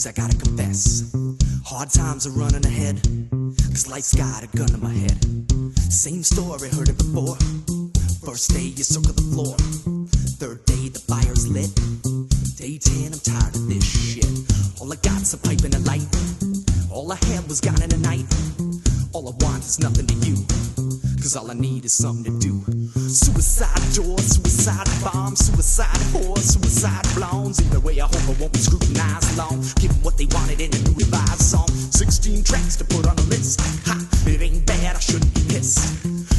I gotta confess. Hard times are running ahead, 'cause life's got a gun to my head. Same story, heard it before. First day you circle the floor, third day the fire's lit. Day 10 I'm tired of this shit. All I got's a pipe and a light. All I had was gone in the night. All I want is nothing to you, 'cause all I need is something to do. Suicide door, suicide bomb, suicide whore, suicide blondes. Either way I hope I won't be scrutinized long. Give them what they wanted in a new revised song. 16 tracks to put on a list. Ha, it ain't bad, I shouldn't be pissed.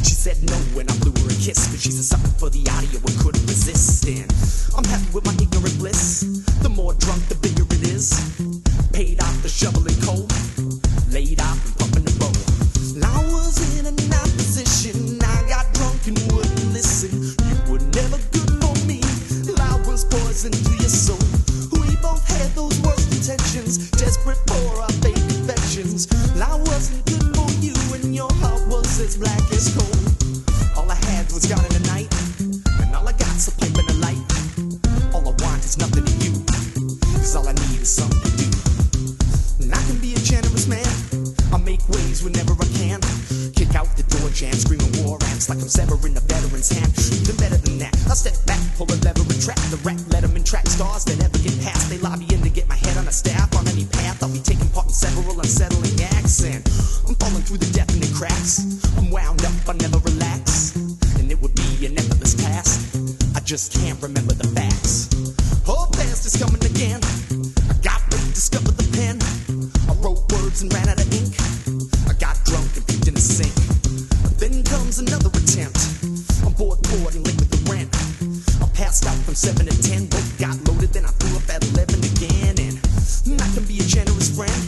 She said no when I blew her a kiss, but she's a sucker for the audio and couldn't resist. And I'm happy with my ignorant bliss. The more drunk, the bigger it is. Paid off the shovel and coal, laid off and pumping the bowl. I was in a nice position, I got drunk and wouldn't listen. You were never good for me, I was poison to your soul. We both had those worst intentions, desperate for our fake affections. I wasn't good for you and your heart was as black as coal. All I had was gone in the night, and all I got's a pipe and a light. All I want is nothing to you, 'cause all I need is something to do. And I can be a generous man, I'll make waves whenever I can. Kick out the door jam, screaming war ants like I'm severing a veteran's hand. Even better than that, I'll step back, pull a lever and track the rap. Let them in track stars that never get past. They lobbying to get my head on a staff on any path. I'll be taking part in several unsettling acts, and I'm falling through the deafening cracks. I'm wound up, I never relax, and it would be an effortless task. I just can't remember the facts. Oh, past is coming again. I got late, discovered the pen. I wrote words and ran out of ink. I got drunk and peeked in the sink. But then comes another attempt. I'm bored and late with the rent. I passed out from 7 to 10. Both got loaded, then I threw up at 11 again. And I can be a generous friend.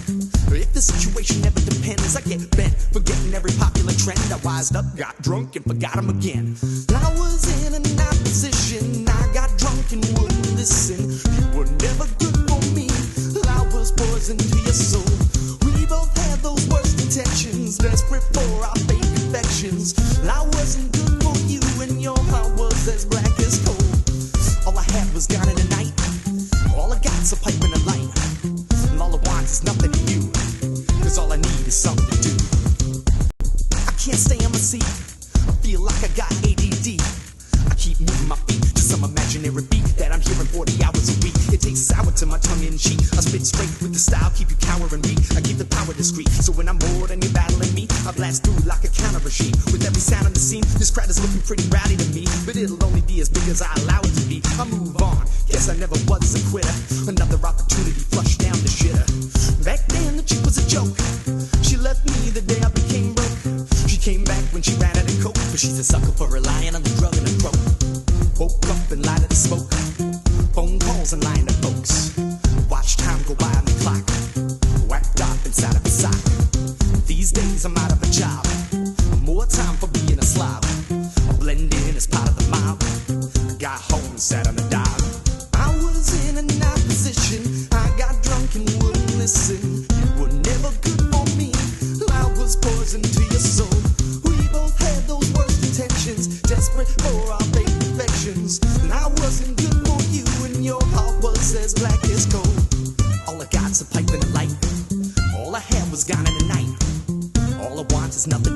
If the situation never depends, I get bent, forgetting every popular trend. I wised up, got drunk, and forgot him again. I was in a nice position, I got drunk and wouldn't listen. You were never good for me, I was poison to your soul. We both had those worst intentions, desperate for our fake affections. I wasn't good for you and your heart was as black as coal. All I had was gone in the night. All I got's a pipe and a light. And all I want is nothing to you, 'cause all I need is something to do. I can't stay on my seat, I feel like I got ADD. I keep moving my feet to some imaginary beat that I'm hearing 40 hours a week. It takes sour to my tongue in cheek. I spit straight with the style, keep you cowering me. I keep the power discreet, so when I'm bored and you're battling me, I blast through like a counter regime. With every sound on the scene, this crowd is looking pretty rowdy to me, but it'll only be as big as I allow it to be. I move on, guess I never was a quitter. Another opportunity flushed down the shitter. Back then the chick was a joke, she left me the day I became broke. She came back when she ran out of coke, but she's a sucker for relying on the drug in her throat. Woke up and lighted the smoke, phone calls and lying to folks. Watch time go by on the clock, whacked off inside of a sock. These days I'm out of a job, more time for being a slob. I blend in as part of the mob, I got home and sat on the dock. I was in a nice position, I got drunk and wouldn't listen. You were never good for me, I was poison to your soul. We both had those worst intentions, desperate for our fake affections. And I wasn't good for you and your heart was as black as coal. All I got's a pipe and a light. All I had was gone in the night. All I want is nothing